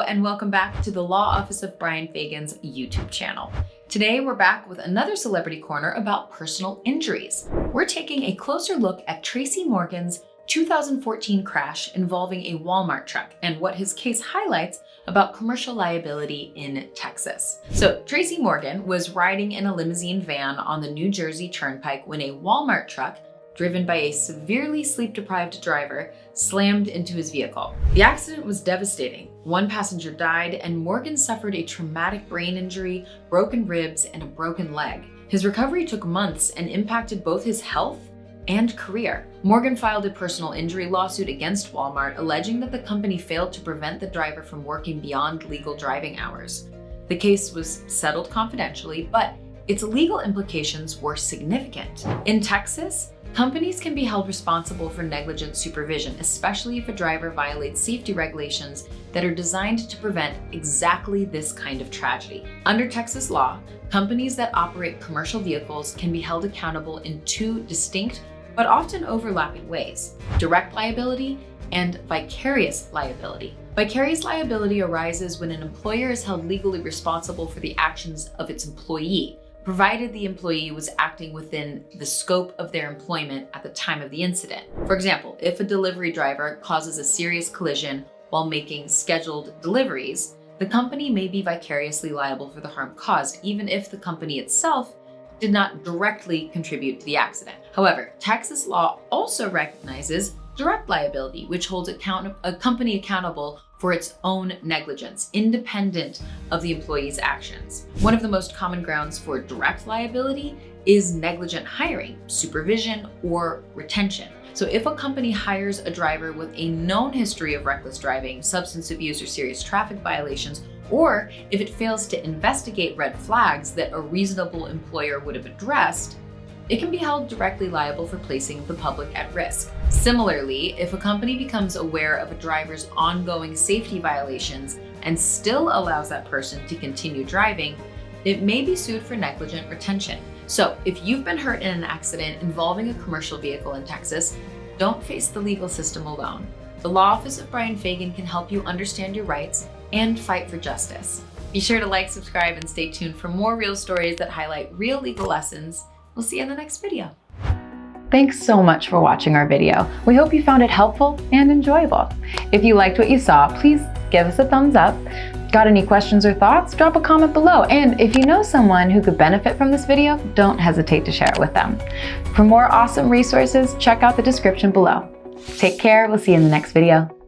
and welcome back to the Law Office of Bryan Fagan's YouTube channel. Today we're back with another Celebrity Corner about personal injuries. We're taking a closer look at Tracy Morgan's 2014 crash involving a Walmart truck and what his case highlights about commercial liability in Texas. So Tracy Morgan was riding in a limousine van on the New Jersey Turnpike when a Walmart truck driven by a severely sleep-deprived driver, slammed into his vehicle. The accident was devastating. One passenger died, and Morgan suffered a traumatic brain injury, broken ribs, and a broken leg. His recovery took months and impacted both his health and career. Morgan filed a personal injury lawsuit against Walmart, alleging that the company failed to prevent the driver from working beyond legal driving hours. The case was settled confidentially, but its legal implications were significant. In Texas, companies can be held responsible for negligent supervision, especially if a driver violates safety regulations that are designed to prevent exactly this kind of tragedy. Under Texas law, companies that operate commercial vehicles can be held accountable in two distinct but often overlapping ways: direct liability and vicarious liability. Vicarious liability arises when an employer is held legally responsible for the actions of its employee, provided the employee was acting within the scope of their employment at the time of the incident. For example, if a delivery driver causes a serious collision while making scheduled deliveries, the company may be vicariously liable for the harm caused, even if the company itself did not directly contribute to the accident. However, Texas law also recognizes direct liability, which holds a company accountable for its own negligence, independent of the employee's actions. One of the most common grounds for direct liability is negligent hiring, supervision, or retention. So if a company hires a driver with a known history of reckless driving, substance abuse, or serious traffic violations, or if it fails to investigate red flags that a reasonable employer would have addressed, it can be held directly liable for placing the public at risk. Similarly, if a company becomes aware of a driver's ongoing safety violations and still allows that person to continue driving, it may be sued for negligent retention. So if you've been hurt in an accident involving a commercial vehicle in Texas, don't face the legal system alone. The Law Office of Bryan Fagan can help you understand your rights and fight for justice. Be sure to like, subscribe, and stay tuned for more real stories that highlight real legal lessons. We'll see you in the next video. Thanks so much for watching our video. We hope you found it helpful and enjoyable. If you liked what you saw, please give us a thumbs up. Got any questions or thoughts? Drop a comment below. And if you know someone who could benefit from this video, don't hesitate to share it with them. For more awesome resources, check out the description below. Take care. We'll see you in the next video.